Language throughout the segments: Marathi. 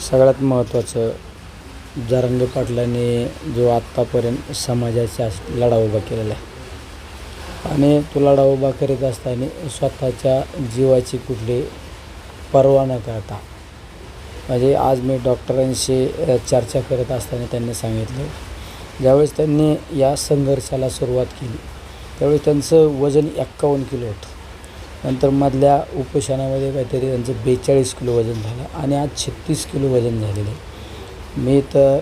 सगळ्यात महत्त्वाचं, जरांगे पाटलांनी जो आत्तापर्यंत समाजाचा लढा उभा केलेला आहे आणि तो लढा उभा करीत असताना स्वतःच्या जीवाची कुठली पर्वा न करता, म्हणजे आज मी डॉक्टरांशी चर्चा करत असताना त्यांनी सांगितलं, ज्यावेळेस त्यांनी या संघर्षाला सुरुवात केली त्यावेळेस त्यांचं वजन 51 किलो होतं. नंतर मधल्या उपोषणामध्ये काहीतरी त्यांचं 42 किलो वजन झालं आणि आज 36 किलो वजन झालेलं आहे. मी तर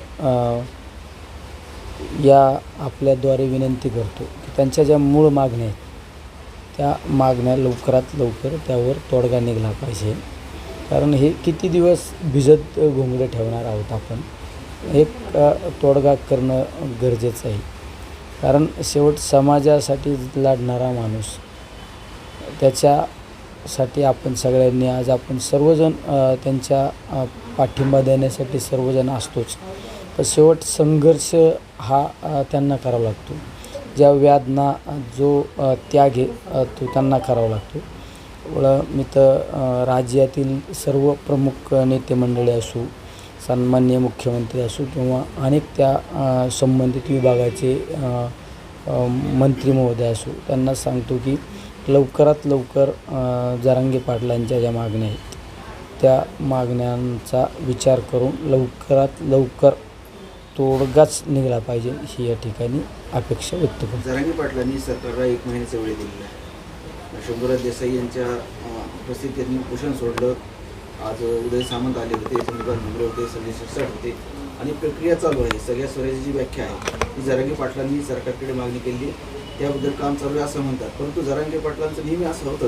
या आपल्याद्वारे विनंती करतो की त्यांच्या ज्या मूळ मागण्या आहेत त्या मागण्या लवकरात लवकर त्यावर तोडगा निघाला पाहिजे. कारण हे किती दिवस भिजत घोंगडे ठेवणार आहोत आपण, एक तोडगा करणं गरजेचं आहे. कारण शेवट समाजासाठी लढणारा माणूस, त्याच्यासाठी आपण सगळ्यांनी आज आपण सर्वजण त्यांच्या पाठिंबा देण्यासाठी सर्वजण असतोच, पण शेवट संघर्ष हा त्यांना करावा लागतो. ज्या वेदना जो त्याग आहे तो त्यांना करावा लागतो. मी तर राज्यातील सर्व प्रमुख नेते मंडळी असो, सन्माननीय मुख्यमंत्री असो किंवा अनेक त्या संबंधित विभागाचे मंत्री महोदय असो, त्यांना सांगतो की लवकरात लवकर जरांगे पाटलांच्या ज्या मागण्या आहेत त्या मागण्यांचा विचार करून लवकरात लवकर तोडगाच निघाला पाहिजे, ही या ठिकाणी अपेक्षा व्यक्त करतो. जरांगे पाटलांनी सरकारला 1 महिन्याचा वेळ दिलेला आहे. शंभूराज देसाई यांच्या उपस्थितीत उपोषण सोडलं. आज उदय सामंत आले होते, चंद्रकांत भुमरे होते, संजय शिरसाट होते आणि प्रक्रिया चालू आहे. सगळ्या स्वराज्याची जी व्याख्या आहे ती जरांगे पाटलांनी सरकारकडे मागणी केली, त्याबद्दल काम चालू आहे असं म्हणतात. परंतु जरांगे पाटलांचं नेहमी असं होतं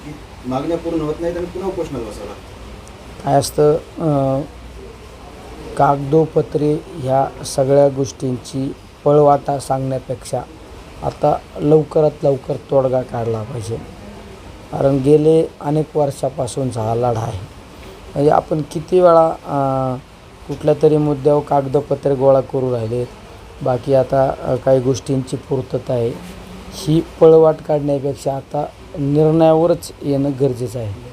की मागण्या पूर्ण होत नाहीत आणि पुन्हा उपोषणाला बसावं लागतं. काय असतं, कागदोपत्री ह्या सगळ्या गोष्टींची पळवाटा सांगण्यापेक्षा आता लवकरात लवकर तोडगा काढला पाहिजे. कारण गेले अनेक वर्षापासूनचा हा लढा आहे. म्हणजे आपण किती वेळा कुठल्या तरी मुद्द्यावर कागदपत्रे गोळा करू राहिलेत, बाकी आता काही गोष्टींची पूर्तता आहे. ही पळवाट काढण्यापेक्षा आता निर्णयावरच येणं गरजेचं आहे.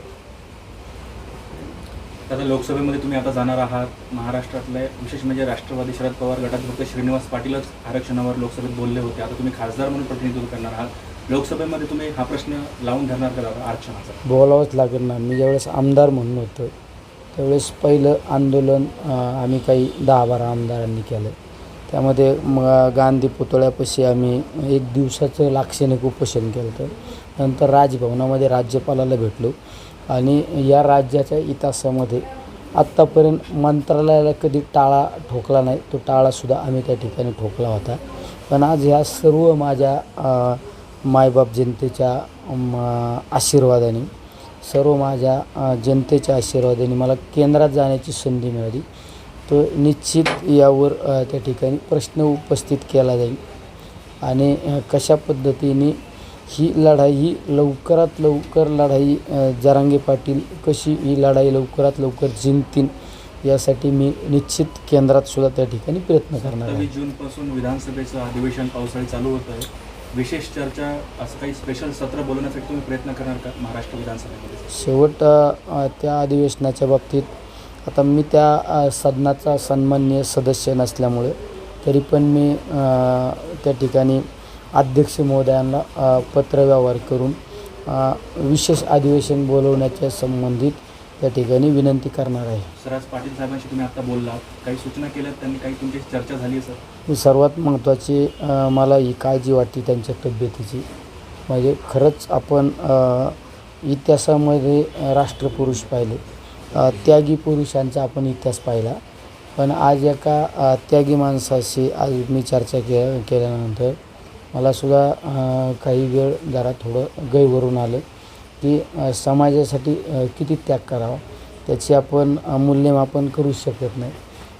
आता लोकसभेमध्ये तुम्ही आता जाणार आहात. महाराष्ट्रातले विशेष म्हणजे राष्ट्रवादी शरद पवार गटात फक्त श्रीनिवास पाटीलच आरक्षणावर लोकसभेत बोलले होते. आता तुम्ही खासदार म्हणून प्रतिनिधित्व करणार आहात. लोकसभेमध्ये तुम्ही हा प्रश्न लावून धरणार का आरक्षणाचा? बोलावंच लागेल ना. मी ज्यावेळेस आमदार म्हणून होतो त्यावेळेस पहिलं आंदोलन आम्ही काही 10-12 आमदारांनी केलं. त्यामध्ये गांधी पुतळ्यापाशी आम्ही 1 दिवसाचं लाक्षणिक उपोषण केलं होतं. नंतर राजभवनामध्ये राज्यपालाला भेटलो आणि या राज्याच्या इतिहासामध्ये आत्तापर्यंत मंत्रालयाला कधी टाळा ठोकला नाही, तो टाळासुद्धा आम्ही त्या ठिकाणी ठोकला होता. पण आज ह्या सर्व माझ्या मायबाप जनतेच्या आशीर्वादाने, सर्व माझ्या जनतेच्या आशीर्वादाने मला केंद्रात जाण्याची संधी मिळाली. तो निश्चित यावर त्या ठिकाणी प्रश्न उपस्थित केला जाईल आणि कशा पद्धतीने ही लढाई लवकरात लवकर जरांगे पाटील कशी ही लढाई लवकरात लवकर जिंकतील यासाठी मी निश्चित केंद्रात सुद्धा त्या ठिकाणी प्रयत्न करणार आहे. 27 जूनपासून विधानसभेचं अधिवेशन पावसाळी चालू होतं आहे. विशेष चर्चा, असं काही स्पेशल सत्र बोलवण्यासाठी तुम्ही प्रयत्न करणार का महाराष्ट्र विधानसभेमध्ये? शेवट त्या अधिवेशनाच्या बाबतीत आता मी त्या सदनाचा सन्माननीय सदस्य नसल्यामुळे तरी पण मी त्या ठिकाणी अध्यक्ष महोदयांना पत्रव्यवहार करून विशेष अधिवेशन बोलवण्याच्या संबंधित त्या ठिकाणी विनंती करणार आहे. सर, आज पाटील साहेबांशी तुम्ही आता बोललात, काही सूचना केल्यात, त्यांनी काही तुमची चर्चा झाली आहे सर? सर्वात महत्त्वाची मला ही काळजी वाटते त्यांच्या तब्येतीची. म्हणजे खरंच आपण इतिहासामध्ये राष्ट्रपुरुष पाहिले, त्यागी पुरुषांचा आपण इतिहास पाहिला, पण आज एका त्यागी माणसाशी आज मी चर्चा केल्यानंतर मलासुद्धा काही वेळ जरा थोडं गैरवरून आलं की समाजासाठी किती त्याग करावा त्याची आपण मूल्यमापन करू शकत नाही.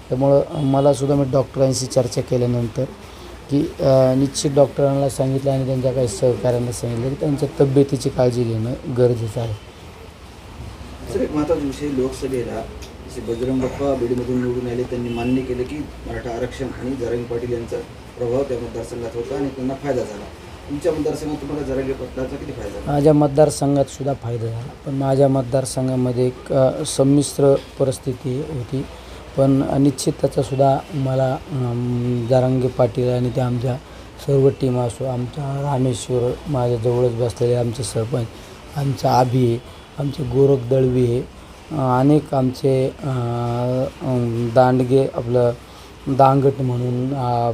त्यामुळं मलासुद्धा मी डॉक्टरांशी चर्चा केल्यानंतर की निश्चित डॉक्टरांना सांगितलं आणि त्यांच्या काही सहकाऱ्यांना सांगितलं की त्यांच्या तब्येतीची काळजी घेणं गरजेचं आहे. सर, एक महत्त्वाचा विषय, लोकसभेला जसे बजरंग बाप्पा बीडमधून निवडून आले, त्यांनी मान्य केलं की मराठा आरक्षण आणि जरांगे पाटील यांचा प्रभाव त्या मतदारसंघात होता आणि त्यांना फायदा झाला. तुमच्या मतदारसंघात तुम्हाला जरांगे पाटलाचा किती फायदा झाला? माझ्या मतदारसंघात सुद्धा फायदा झाला, पण माझ्या मतदारसंघामध्ये एक संमिश्र परिस्थिती होती. पण निश्चित त्याचासुद्धा मला जरांगे पाटील आणि ते आमच्या सर्व टीम असो, आमचा रामेश्वर माझ्या जवळच बसलेले आमचे सरपंच, आमचा आभी, आमचे गोरख दळवी हे अनेक आमचे दांडगे आपलं दांगट म्हणून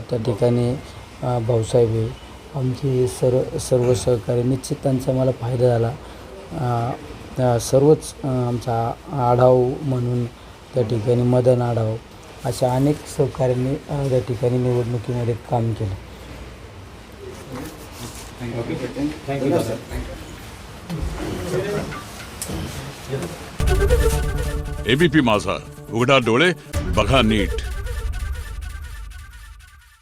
त्या ठिकाणी भाऊसाहेब हे आमचे सर्व सहकारी, निश्चित त्यांचा मला फायदा झाला. सर्वच आमचा आढाव म्हणून त्या ठिकाणी मदन आढाव अशा अनेक सहकाऱ्यांनी त्या ठिकाणी निवडणुकीमध्ये काम केलं. धन्यवाद सर. एबीपी माझा, उघडा डोळे बघा नीट.